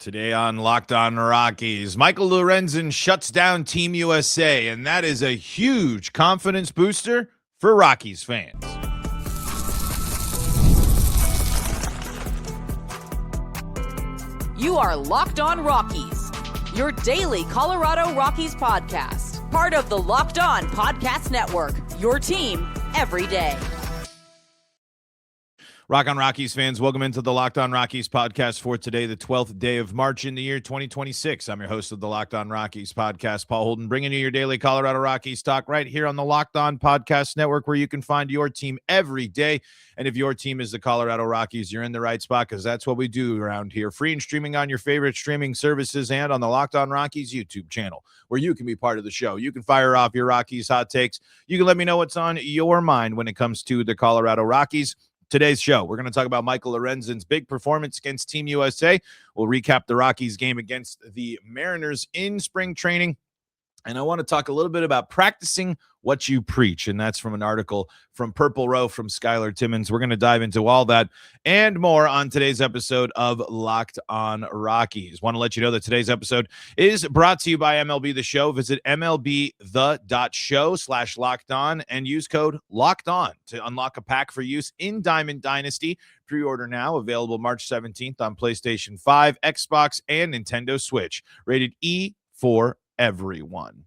Today on Locked On Rockies, Michael Lorenzen shuts down Team USA, and that is a huge confidence booster for Rockies fans. You are Locked On Rockies, your daily Colorado Rockies podcast. Part of the Locked On Podcast Network, your team every day. Rock on Rockies fans, welcome into the Locked On Rockies podcast for today, the 12th day of March in the year 2026. I'm your host of the Locked On Rockies podcast, Paul Holden, bringing you your daily Colorado Rockies talk right here on the Locked On Podcast Network, where you can find your team every day. And if your team is the Colorado Rockies, you're in the right spot, because that's what we do around here. Free and streaming on your favorite streaming services and on the Locked On Rockies YouTube channel, where you can be part of the show. You can fire off your Rockies hot takes. You can let me know what's on your mind when it comes to the Colorado Rockies. Today's show, we're going to talk about Michael Lorenzen's big performance against Team USA. We'll recap the Rockies game against the Mariners in spring training. And I want to talk a little bit about practicing what you preach. And that's from an article from Purple Row from Skylar Timmons. We're going to dive into all that and more on today's episode of Locked On Rockies. Want to let you know that today's episode is brought to you by MLB The Show. Visit MLBThe.show/LockedOn and use code LOCKEDON to unlock a pack for use in Diamond Dynasty. Pre-order now, available March 17th on PlayStation 5, Xbox, and Nintendo Switch. Rated E for everyone.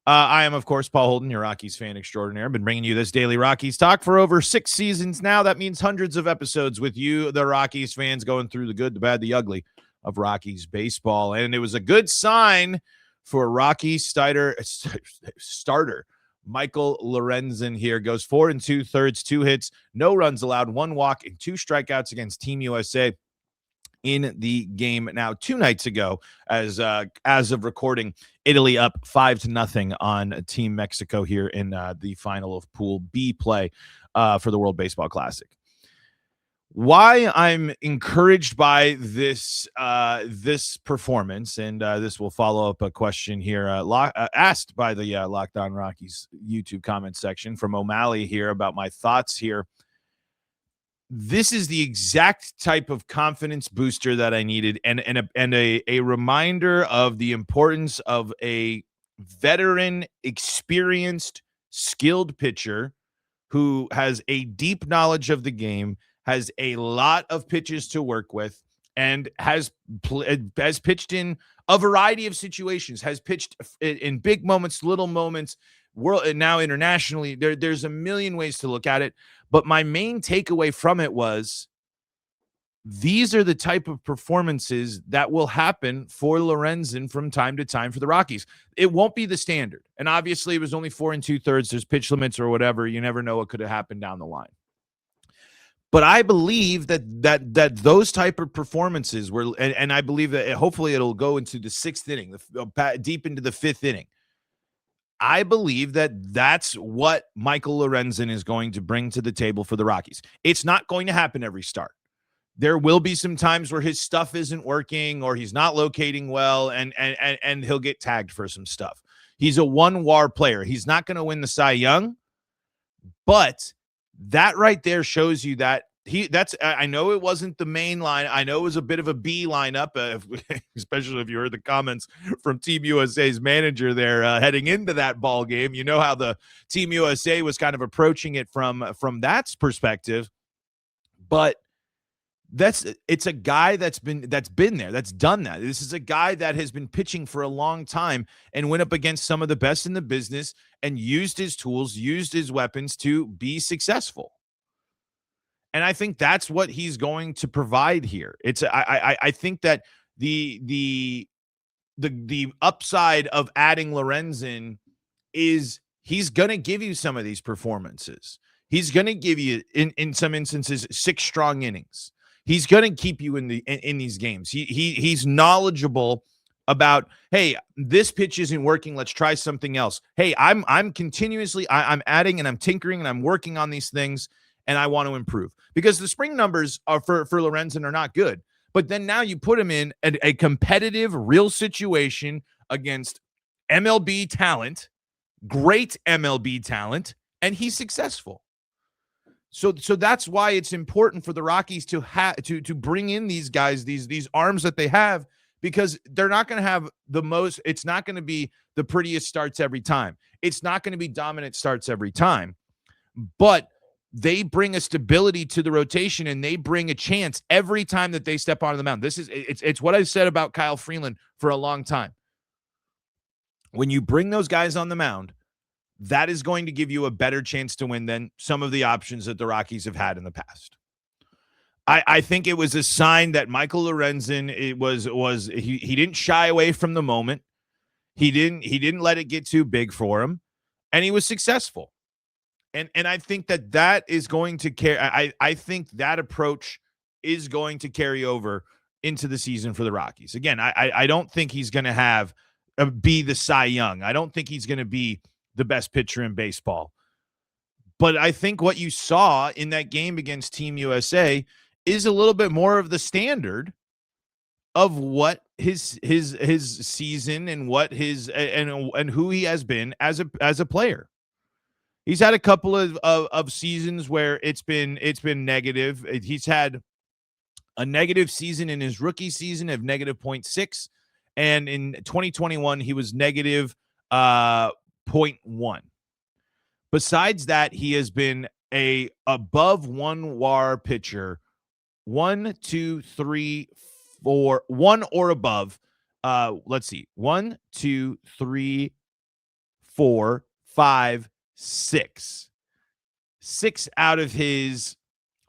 I am, of course, Paul Holden, your Rockies fan extraordinaire. I've been bringing you this daily Rockies talk for over 6 seasons now. That means hundreds of episodes with you, the Rockies fans, going through the good, the bad, the ugly of Rockies baseball. And it was a good sign for Rockies starter Michael Lorenzen here. Goes 4 2/3, 2 hits, no runs allowed, 1 walk, and 2 strikeouts against Team USA in the game now 2 nights ago. As of recording, Italy up 5-0 on Team Mexico here in the final of Pool B play for the World Baseball Classic. Why I'm encouraged by this performance, and this will follow up a question here asked by the Locked On Rockies YouTube comment section from O'Malley here about my thoughts here. This is the exact type of confidence booster that I needed, and a reminder of the importance of a veteran, experienced, skilled pitcher who has a deep knowledge of the game, has a lot of pitches to work with, and has pitched in a variety of situations, has pitched in big moments, little moments, world, now internationally. There's a million ways to look at it. But my main takeaway from it was these are the type of performances that will happen for Lorenzen from time to time for the Rockies. It won't be the standard. And obviously it was only 4 2/3. There's pitch limits or whatever. You never know what could have happened down the line. But I believe that those type of performances were, and I believe that hopefully it'll go into the 6th inning, deep into the 5th inning. I believe that that's what Michael Lorenzen is going to bring to the table for the Rockies. It's not going to happen every start. There will be some times where his stuff isn't working or he's not locating well, and he'll get tagged for some stuff. He's a 1 WAR player. He's not going to win the Cy Young, but that right there shows you that I know it wasn't the main line. I know it was a bit of a B lineup, especially if you heard the comments from Team USA's manager there heading into that ball game. You know how the Team USA was kind of approaching it from that perspective. But it's a guy that's been there, that's done that. This is a guy that has been pitching for a long time and went up against some of the best in the business and used his tools, used his weapons to be successful. And I think that's what he's going to provide here. I think that the upside of adding Lorenzen is he's going to give you some of these performances. He's going to give you in some instances 6 strong innings. He's going to keep you in these games. He's knowledgeable about, hey, this pitch isn't working, let's try something else. Hey, I'm continuously I'm adding and I'm tinkering and I'm working on these things, and I want to improve, because the spring numbers are for Lorenzen are not good. But then now you put him in a competitive, real situation against MLB talent, great MLB talent, and he's successful. So that's why it's important for the Rockies to bring in these guys, these arms that they have, because they're not going to have it's not going to be the prettiest starts every time. It's not going to be dominant starts every time, but they bring a stability to the rotation, and they bring a chance every time that they step onto the mound. It's what I've said about Kyle Freeland for a long time. When you bring those guys on the mound, that is going to give you a better chance to win than some of the options that the Rockies have had in the past. I think it was a sign that Michael Lorenzen, he didn't shy away from the moment. He didn't let it get too big for him, and he was successful. And I think that is going to carry. I think that approach is going to carry over into the season for the Rockies. Again, I don't think he's going to be the Cy Young. I don't think he's going to be the best pitcher in baseball. But I think what you saw in that game against Team USA is a little bit more of the standard of what his season and what and who he has been as a player. He's had a couple of seasons where it's been negative. He's had a negative season in his rookie season of negative 0.6, and in 2021 he was negative 0.1. Besides that, he has been a above 1 WAR pitcher, 1, 2, 3, 4, 1 or above. Let's see, 1, 2, 3, 4, 5, 6. 6 out of his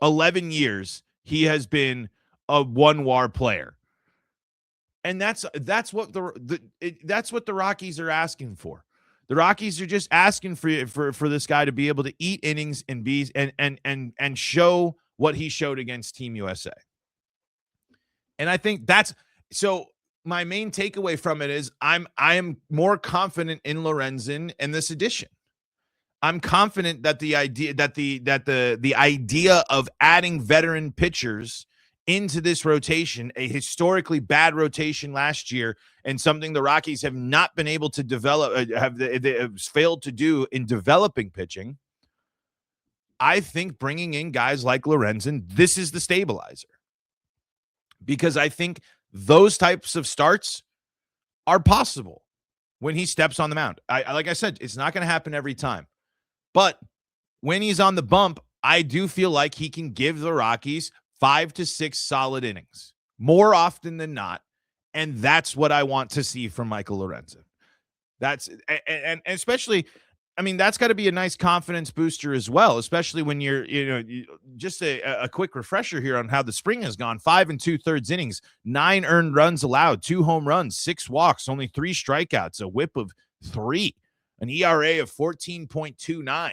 11 years, he has been a 1 WAR player. And that's what the Rockies are asking for. The Rockies are just asking for this guy to be able to eat innings and show what he showed against Team USA. And I think that's so. My main takeaway from it is I am more confident in Lorenzen and this addition. I'm confident that the idea of adding veteran pitchers into this rotation, a historically bad rotation last year, and something the Rockies have not been able to develop, have failed to do in developing pitching. I think bringing in guys like Lorenzen, this is the stabilizer, because I think those types of starts are possible when he steps on the mound. Like I said, it's not going to happen every time, but when he's on the bump, I do feel like he can give the Rockies 5 to 6 solid innings more often than not. And that's what I want to see from Michael Lorenzen. And especially, I mean, that's got to be a nice confidence booster as well, especially when you're, just a quick refresher here on how the spring has gone. 5 2/3 innings, 9 earned runs allowed, 2 home runs, 6 walks, only 3 strikeouts, a whip of 3, an ERA of 14.29.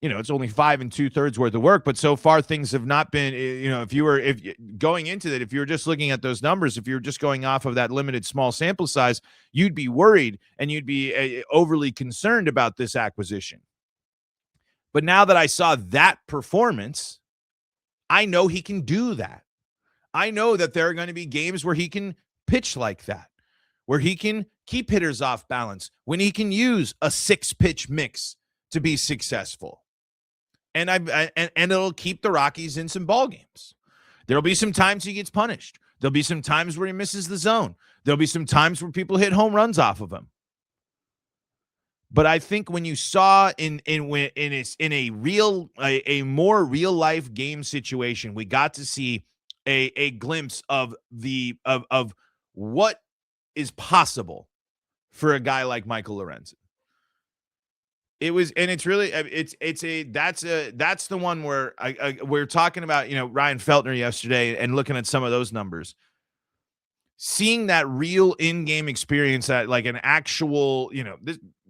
It's only 5 2/3 worth of work, but so far things have not been, if you were going into that, if you were just looking at those numbers, if you were just going off of that limited small sample size, you'd be worried and you'd be overly concerned about this acquisition. But now that I saw that performance, I know he can do that. I know that there are going to be games where he can pitch like that, where he can keep hitters off balance, when he can use a 6-pitch mix to be successful. And it'll keep the Rockies in some ball games. There'll be some times he gets punished. There'll be some times where he misses the zone. There'll be some times where people hit home runs off of him. But I think when you saw in a more real life game situation, we got to see a glimpse of what is possible for a guy like Michael Lorenzen. It was, and it's really, that's the one where we're talking about, Ryan Feltner yesterday and looking at some of those numbers, seeing that real in-game experience, that like an actual,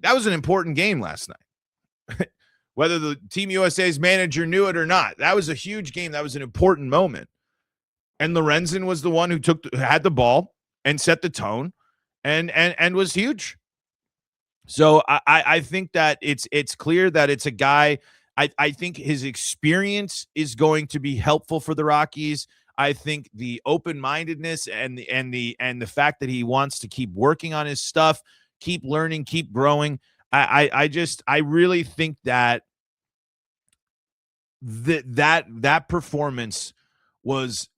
that was an important game last night, whether the Team USA's manager knew it or not. That was a huge game. That was an important moment. And Lorenzen was the one who had the ball and set the tone and was huge. So I think that it's clear that it's a guy. I think his experience is going to be helpful for the Rockies. I think the open-mindedness and the fact that he wants to keep working on his stuff, keep learning, keep growing. I really think that that performance was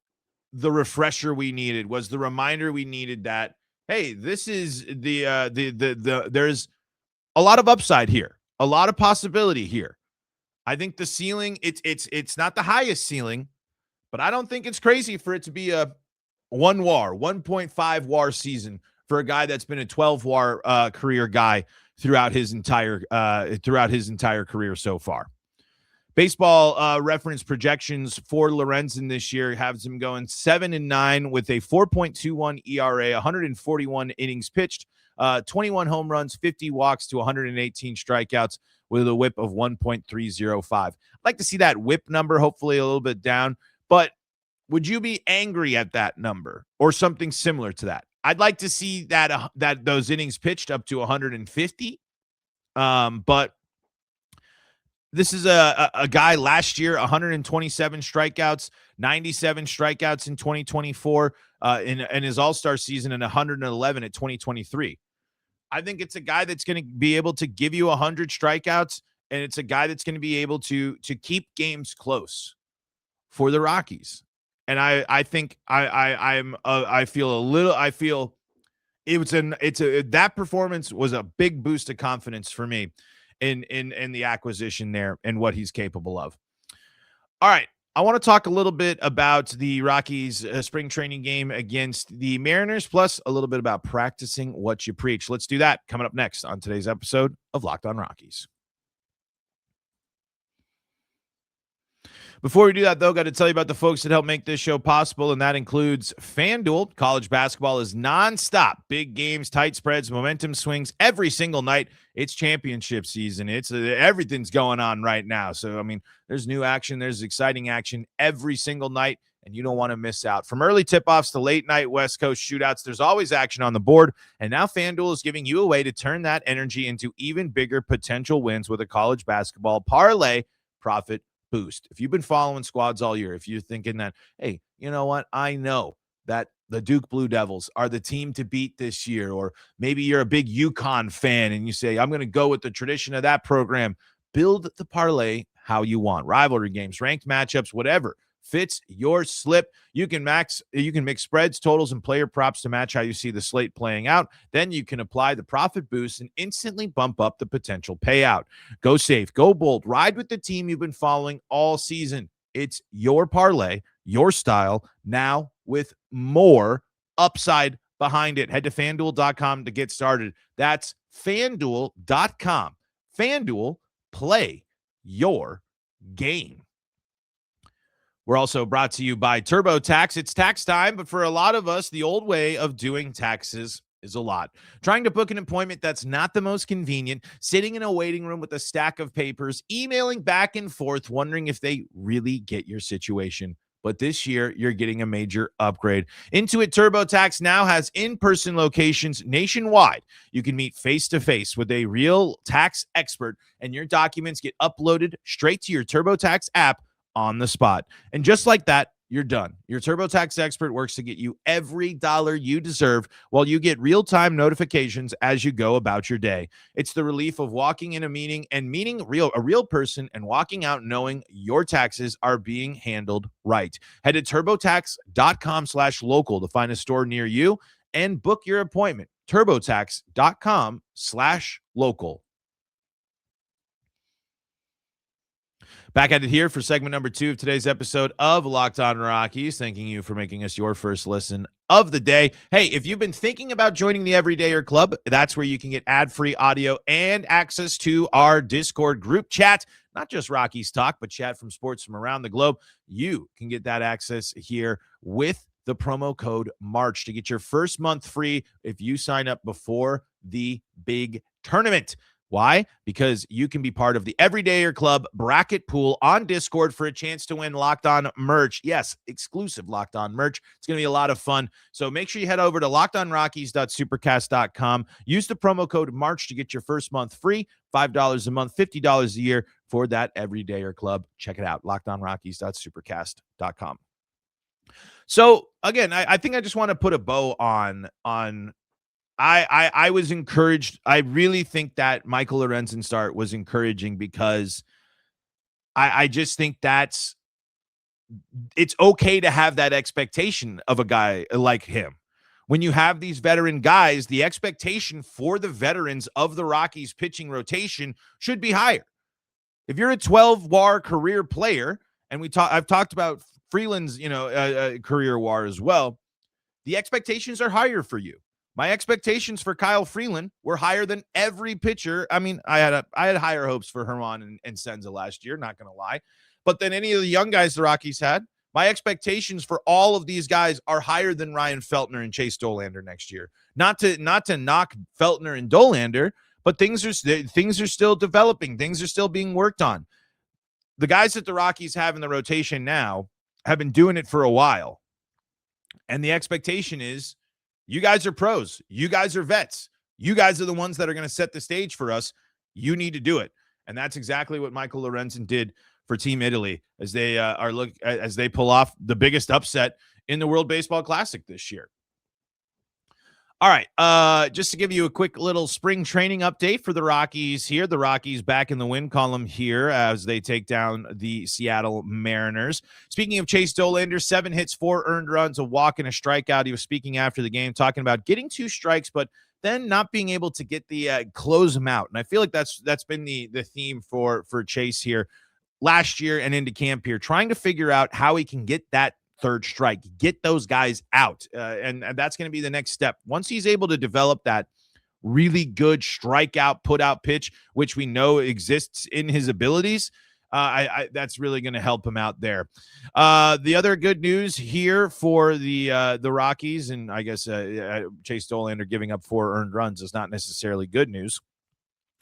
the refresher we needed, was the reminder we needed that, hey, this is there's a lot of upside here, a lot of possibility here. I think the ceiling, it's not the highest ceiling, but I don't think it's crazy for it to be a 1.5 WAR season for a guy that's been a 12 WAR career guy throughout his entire career so far. Baseball reference projections for Lorenzen this year has him going 7-9 with a 4.21 ERA, 141 innings pitched, 21 home runs, 50 walks to 118 strikeouts with a whip of 1.305. I'd like to see that whip number hopefully a little bit down, but would you be angry at that number or something similar to that? I'd like to see that those innings pitched up to 150, but this is a guy last year, 127 strikeouts, 97 strikeouts in 2024, in his All-Star season, and 111 at 2023. I think it's a guy that's going to be able to give you 100 strikeouts, and it's a guy that's going to be able to keep games close for the Rockies. And I think I feel that performance was a big boost of confidence for me in the acquisition there and what he's capable of. All right. I want to talk a little bit about the Rockies spring training game against the Mariners, plus a little bit about practicing what you preach. Let's do that coming up next on today's episode of Locked On Rockies. Before we do that, though, got to tell you about the folks that help make this show possible, and that includes FanDuel. College basketball is nonstop. Big games, tight spreads, momentum swings every single night. It's championship season. It's everything's going on right now. So, I mean, there's new action. There's exciting action every single night, and you don't want to miss out. From early tip-offs to late-night West Coast shootouts, there's always action on the board, and now FanDuel is giving you a way to turn that energy into even bigger potential wins with a college basketball parlay profit boost. If you've been following squads all year, if you're thinking that, hey, you know what, I know that the Duke Blue Devils are the team to beat this year, or maybe you're a big UConn fan and you say, I'm going to go with the tradition of that program, build the parlay how you want. Rivalry games, ranked matchups, whatever fits your slip. You can mix spreads, totals, and player props to match how you see the slate playing out. Then you can apply the profit boost and instantly bump up the potential payout. Go safe, go bold, ride with the team you've been following all season. It's your parlay, your style, now with more upside behind it. Head to FanDuel.com to get started. That's FanDuel.com. FanDuel, play your game. We're also brought to you by TurboTax. It's tax time, but for a lot of us, the old way of doing taxes is a lot. Trying to book an appointment that's not the most convenient, sitting in a waiting room with a stack of papers, emailing back and forth, wondering if they really get your situation. But this year, you're getting a major upgrade. Intuit TurboTax now has in-person locations nationwide. You can meet face-to-face with a real tax expert, and your documents get uploaded straight to your TurboTax app on the spot. And just like that, you're done. Your TurboTax expert works to get you every dollar you deserve while you get real-time notifications as you go about your day. It's the relief of walking in a meeting and meeting a real person and walking out knowing your taxes are being handled right. Head to TurboTax.com/local to find a store near you and book your appointment. TurboTax.com/local. Back at it here for segment number 2 of today's episode of Locked On Rockies. Thanking you for making us your first listen of the day. Hey, if you've been thinking about joining the Everydayer Club, that's where you can get ad-free audio and access to our Discord group chat. Not just Rockies talk, but chat from sports from around the globe. You can get that access here with the promo code MARCH to get your first month free if you sign up before the big tournament. Why? Because you can be part of the Everydayer Club bracket pool on Discord for a chance to win Locked On merch. Yes, exclusive Locked On merch. It's going to be a lot of fun. So make sure you head over to lockedonrockies.supercast.com. Use the promo code MARCH to get your first month free, $5 a month, $50 a year for that Everydayer Club. Check it out, lockedonrockies.supercast.com. So again, I think I just want to put a bow on I was encouraged. I really think that Michael Lorenzen start was encouraging because I just think it's okay to have that expectation of a guy like him. When you have these veteran guys, the expectation for the veterans of the Rockies pitching rotation should be higher. If you're a 12 WAR career player, and I've talked about Freeland's, career WAR as well, the expectations are higher for you. My expectations for Kyle Freeland were higher than every pitcher. I mean, I had higher hopes for Herman and Senza last year, not going to lie. But than any of the young guys the Rockies had, my expectations for all of these guys are higher than Ryan Feltner and Chase Dollander next year. Not to knock Feltner and Dollander, but things are still developing. Things are still being worked on. The guys that the Rockies have in the rotation now have been doing it for a while. And the expectation is you guys are pros. You guys are vets. You guys are the ones that are going to set the stage for us. You need to do it. And that's exactly what Michael Lorenzen did for Team Italy as they pull off the biggest upset in the World Baseball Classic this year. All right, just to give you a quick little spring training update for the Rockies here. The Rockies back in the win column here as they take down the Seattle Mariners. Speaking of Chase Dollander, 7 hits, 4 earned runs, a walk, and a strikeout. He was speaking after the game, talking about getting 2 strikes, but then not being able to get the close them out. And I feel like that's been the theme for Chase here last year and into camp here, trying to figure out how he can get that third strike, get those guys out. And that's going to be the next step. Once he's able to develop that really good strikeout, put out pitch, which we know exists in his abilities, that's really going to help him out there. The other good news here for the Rockies, and I guess Chase Dollander giving up 4 earned runs is not necessarily good news,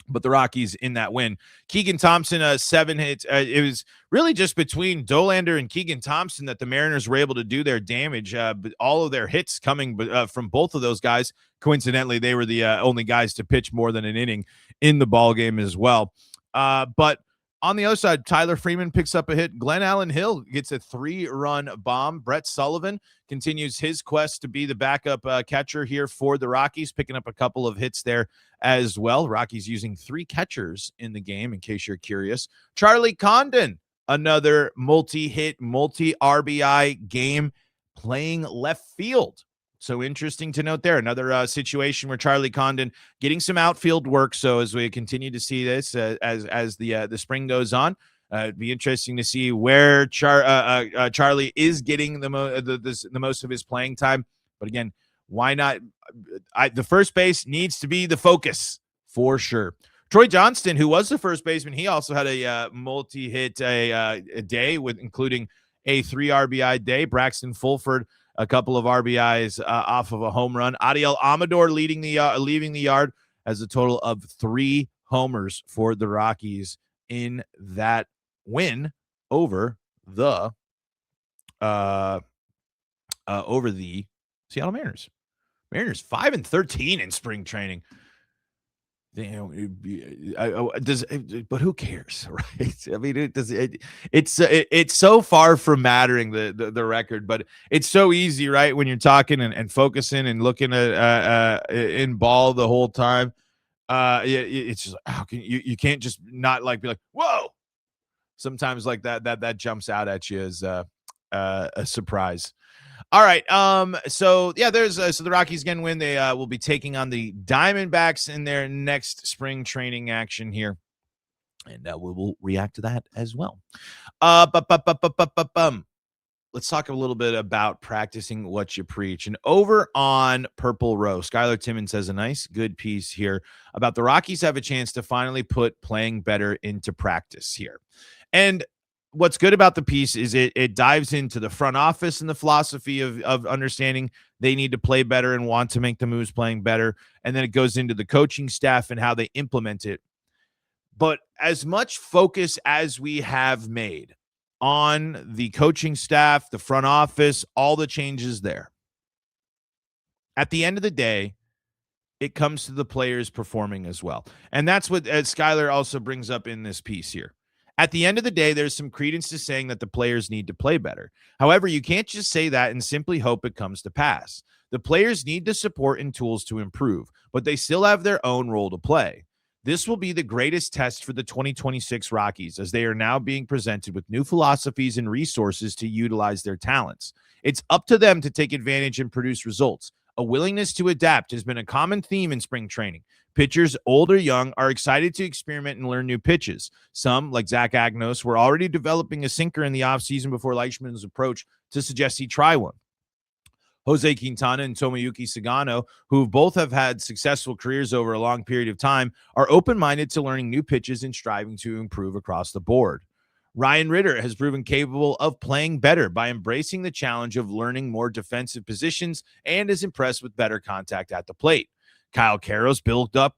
but the Rockies in that win. Keegan Thompson, 7 hits. It was really just between Dollander and Keegan Thompson that the Mariners were able to do their damage. But all of their hits coming from both of those guys. Coincidentally, they were the only guys to pitch more than an inning in the ball game as well. But on the other side, Tyler Freeman picks up a hit. Glenn Allen Hill gets a 3-run bomb. Brett Sullivan continues his quest to be the backup catcher here for the Rockies, picking up a couple of hits there as well. Rockies using 3 catchers in the game, in case you're curious. Charlie Condon, another multi-hit, multi-RBI game, playing left field. So interesting to note there. Another situation where Charlie Condon getting some outfield work. So as we continue to see this as the spring goes on, it'd be interesting to see where Charlie is getting the most of his playing time. But again, why not? The first base needs to be the focus for sure. Troy Johnston, who was the first baseman, he also had a multi-hit a day with including a 3 RBI day. Braxton Fulford, a couple of RBIs off of a home run. Adiel Amador leaving the yard as a total of 3 homers for the Rockies in that win over the Seattle Mariners. Mariners 5-13 in spring training. But who cares, right? I mean, it's so far from mattering the record, but it's so easy, right? When you're talking and focusing and looking at in ball the whole time, it's just how can you can't just not like be like, whoa. Sometimes like that jumps out at you as a surprise. All right. So yeah, so the Rockies again win. They will be taking on the Diamondbacks in their next spring training action here. And we will react to that as well. Let's talk a little bit about practicing what you preach. And over on Purple Row, Skylar Timmons has a nice, good piece here about the Rockies have a chance to finally put playing better into practice here. And what's good about the piece is it dives into the front office and the philosophy of understanding they need to play better and want to make the moves playing better. And then it goes into the coaching staff and how they implement it. But as much focus as we have made on the coaching staff, the front office, all the changes there, at the end of the day, it comes to the players performing as well. And that's what Skylar also brings up in this piece here. At the end of the day, there's some credence to saying that the players need to play better. However, you can't just say that and simply hope it comes to pass. The players need the support and tools to improve, but they still have their own role to play. This will be the greatest test for the 2026 Rockies, as they are now being presented with new philosophies and resources to utilize their talents. It's up to them to take advantage and produce results. A willingness to adapt has been a common theme in spring training. Pitchers, old or young, are excited to experiment and learn new pitches. Some, like Zach Agnos, were already developing a sinker in the offseason before Leishman's approach to suggest he try one. Jose Quintana and Tomoyuki Sagano, who both have had successful careers over a long period of time, are open-minded to learning new pitches and striving to improve across the board. Ryan Ritter has proven capable of playing better by embracing the challenge of learning more defensive positions and is impressed with better contact at the plate. Kyle Carrow's bulked up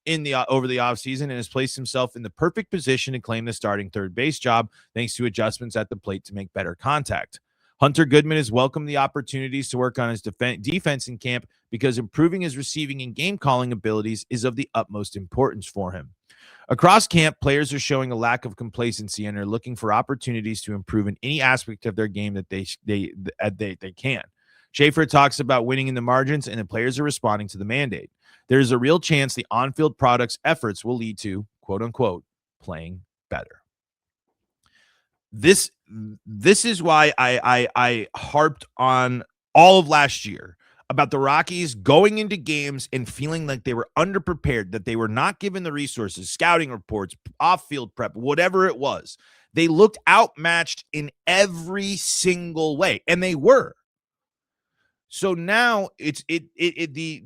in the over the offseason and has placed himself in the perfect position to claim the starting third base job thanks to adjustments at the plate to make better contact. Hunter Goodman has welcomed the opportunities to work on his defense in camp because improving his receiving and game calling abilities is of the utmost importance for him. Across camp, players are showing a lack of complacency and are looking for opportunities to improve in any aspect of their game that they can. Schaefer talks about winning in the margins, and the players are responding to the mandate. There is a real chance the on-field product's efforts will lead to, quote-unquote, playing better. This is why I harped on all of last year about the Rockies going into games and feeling like they were underprepared, that they were not given the resources, scouting reports, off-field prep, whatever it was. They looked outmatched in every single way, and they were. So now the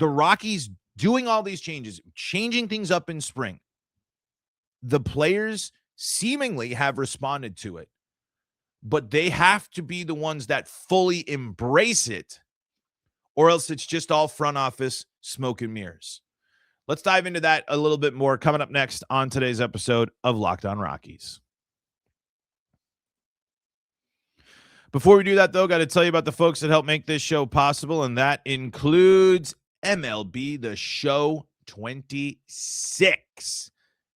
Rockies doing all these changes, changing things up in spring. The players seemingly have responded to it, but they have to be the ones that fully embrace it, or else it's just all front office smoke and mirrors. Let's dive into that a little bit more coming up next on today's episode of Locked On Rockies. Before we do that, though, got to tell you about the folks that help make this show possible, and that includes MLB The Show 26.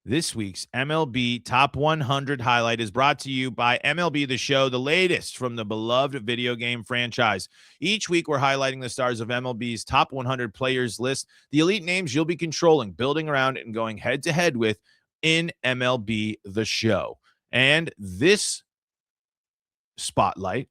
This week's MLB Top 100 highlight is brought to you by MLB The Show, the latest from the beloved video game franchise. Each week, we're highlighting the stars of MLB's Top 100 players list, the elite names you'll be controlling, building around, and going head-to-head with in MLB The Show. And this spotlight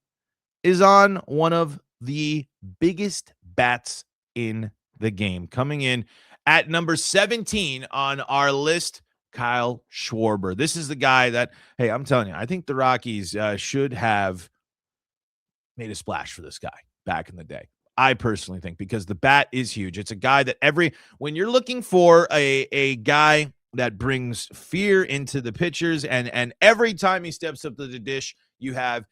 is on one of the biggest bats in the game. Coming in at number 17 on our list, Kyle Schwarber. This is the guy that, hey, I'm telling you, I think the Rockies should have made a splash for this guy back in the day. I personally think, because the bat is huge. It's a guy that when you're looking for a guy that brings fear into the pitchers, and every time he steps up to the dish, you have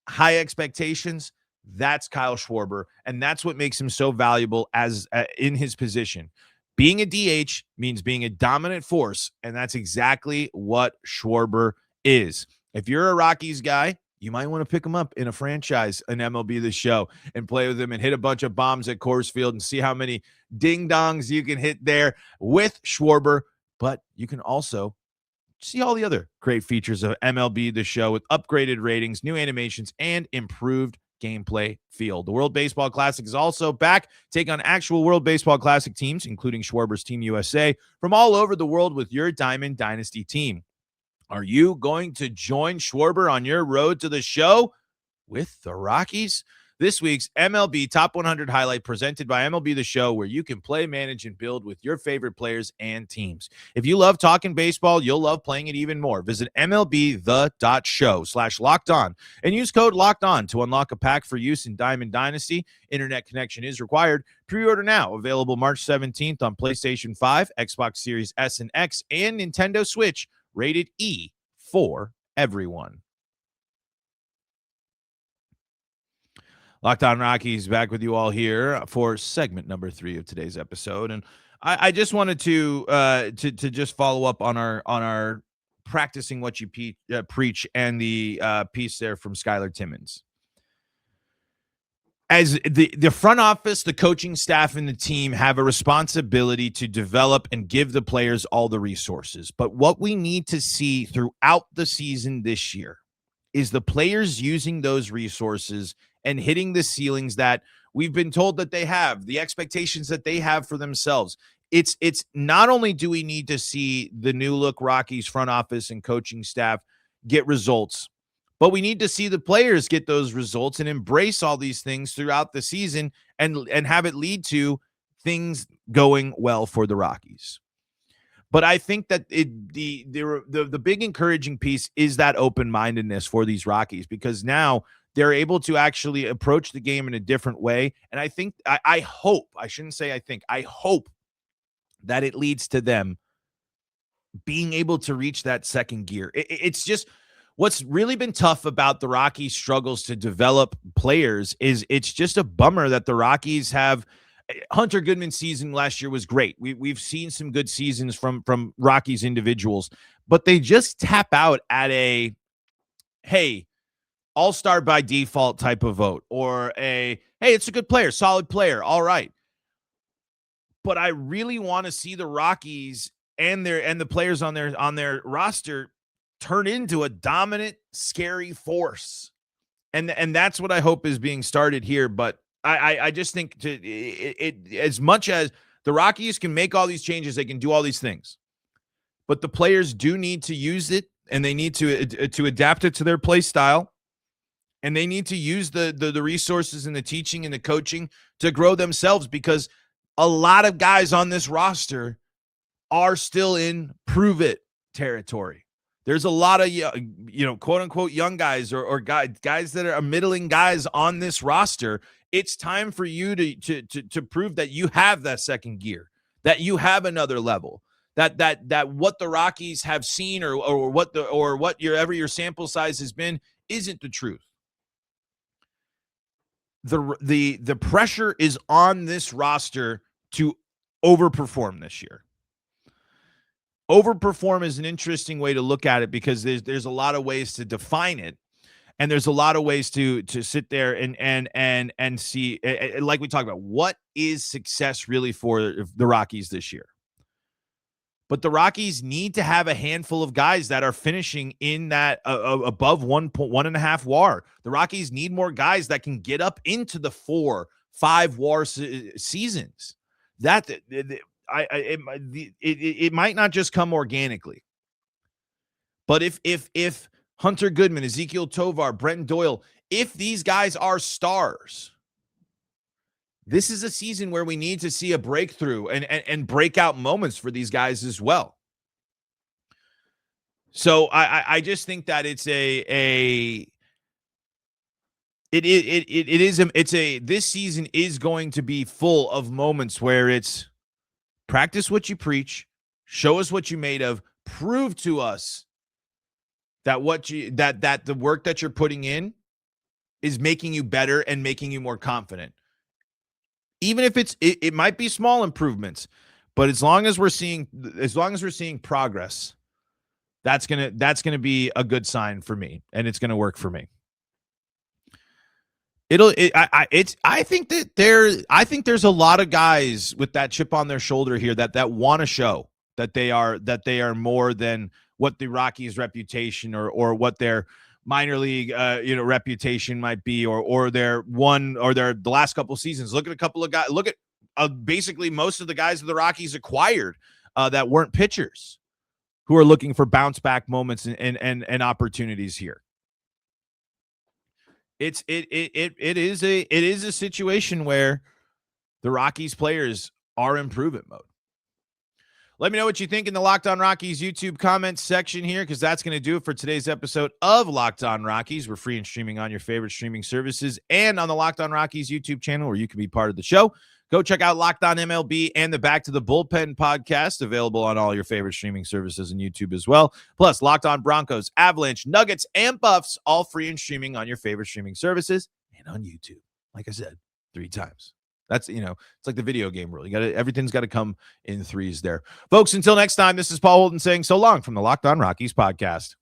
high expectations. That's Kyle Schwarber, and that's what makes him so valuable as in his position. Being a DH means being a dominant force, and that's exactly what Schwarber is. If you're a Rockies guy, you might want to pick him up in a franchise, an MLB The Show, and play with him and hit a bunch of bombs at Coors Field and see how many ding-dongs you can hit there with Schwarber. But you can also see all the other great features of MLB The Show with upgraded ratings, new animations, and improved gameplay feel. The World Baseball Classic is also back. Take on actual World Baseball Classic teams, including Schwarber's Team USA, from all over the world with your Diamond Dynasty team. Are you going to join Schwarber on your road to the show with the Rockies? This week's MLB Top 100 highlight presented by MLB The Show, where you can play, manage, and build with your favorite players and teams. If you love talking baseball, you'll love playing it even more. Visit MLBThe.show/lockedon and use code LOCKEDON to unlock a pack for use in Diamond Dynasty. Internet connection is required. Pre-order now. Available March 17th on PlayStation 5, Xbox Series S and X, and Nintendo Switch. Rated E for everyone. Locked On Rockies back with you all here for segment number 3 of today's episode, and I just wanted to just follow up on our practicing what you preach and the piece there from Skylar Timmons. As the front office, the coaching staff, and the team have a responsibility to develop and give the players all the resources. But what we need to see throughout the season this year is the players using those resources and hitting the ceilings that we've been told that they have, the expectations that they have for themselves. it's not only do we need to see the new look Rockies front office and coaching staff get results, but we need to see the players get those results and embrace all these things throughout the season and have it lead to things going well for the Rockies. But I think that the big encouraging piece is that open-mindedness for these Rockies, because now they're able to actually approach the game in a different way. And I think, I hope that it leads to them being able to reach that second gear. It's just what's really been tough about the Rockies' struggles to develop players is it's just a bummer that the Rockies have. Hunter Goodman's season last year was great. We've seen some good seasons from Rockies individuals, but they just tap out at a, hey, all-star by default type of vote, or a, hey, it's a good player, solid player, all right. But I really want to see the Rockies and the players on their roster turn into a dominant, scary force. And that's what I hope is being started here. But I just think as much as the Rockies can make all these changes, they can do all these things. But the players do need to use it, and they need to adapt it to their play style. And they need to use the resources and the teaching and the coaching to grow themselves, because a lot of guys on this roster are still in prove it territory. There's a lot of, quote unquote young guys or guys that are middling guys on this roster. It's time for you to prove that you have that second gear, that you have another level, that what the Rockies have seen or what your sample size has been isn't the truth. The pressure is on this roster to overperform this year. Overperform is an interesting way to look at it, because there's a lot of ways to define it, and there's a lot of ways to sit there and see, like we talked about, what is success really for the Rockies this year. But the Rockies need to have a handful of guys that are finishing in that above 1.5 WAR. The Rockies need more guys that can get up into the 4-5 WAR seasons. It might not just come organically. But if Hunter Goodman, Ezekiel Tovar, Brenton Doyle, if these guys are stars, this is a season where we need to see a breakthrough and breakout moments for these guys as well. So I just think that this season is going to be full of moments where it's practice what you preach, show us what you made of, prove to us that that the work that you're putting in is making you better and making you more confident. Even if it might be small improvements, but as long as we're seeing progress, that's gonna be a good sign for me, and it's gonna work for me. I think there's a lot of guys with that chip on their shoulder here that want to show that they are more than what the Rockies' reputation or what their minor league reputation might be, or the last couple of seasons. Look at a couple of guys. Look at basically most of the guys that the Rockies acquired that weren't pitchers, who are looking for bounce back moments and opportunities here. It is a situation where the Rockies players are in improvement mode. Let me know what you think in the Locked On Rockies YouTube comments section here, because that's going to do it for today's episode of Locked On Rockies. We're free and streaming on your favorite streaming services and on the Locked On Rockies YouTube channel, where you can be part of the show. Go check out Locked On MLB and the Back to the Bullpen podcast, available on all your favorite streaming services and YouTube as well. Plus, Locked On Broncos, Avalanche, Nuggets, and Buffs, all free and streaming on your favorite streaming services and on YouTube. Like I said, 3 times. That's, it's like the video game rule. Everything's got to come in threes there. Folks, until next time, this is Paul Holden saying so long from the Locked On Rockies podcast.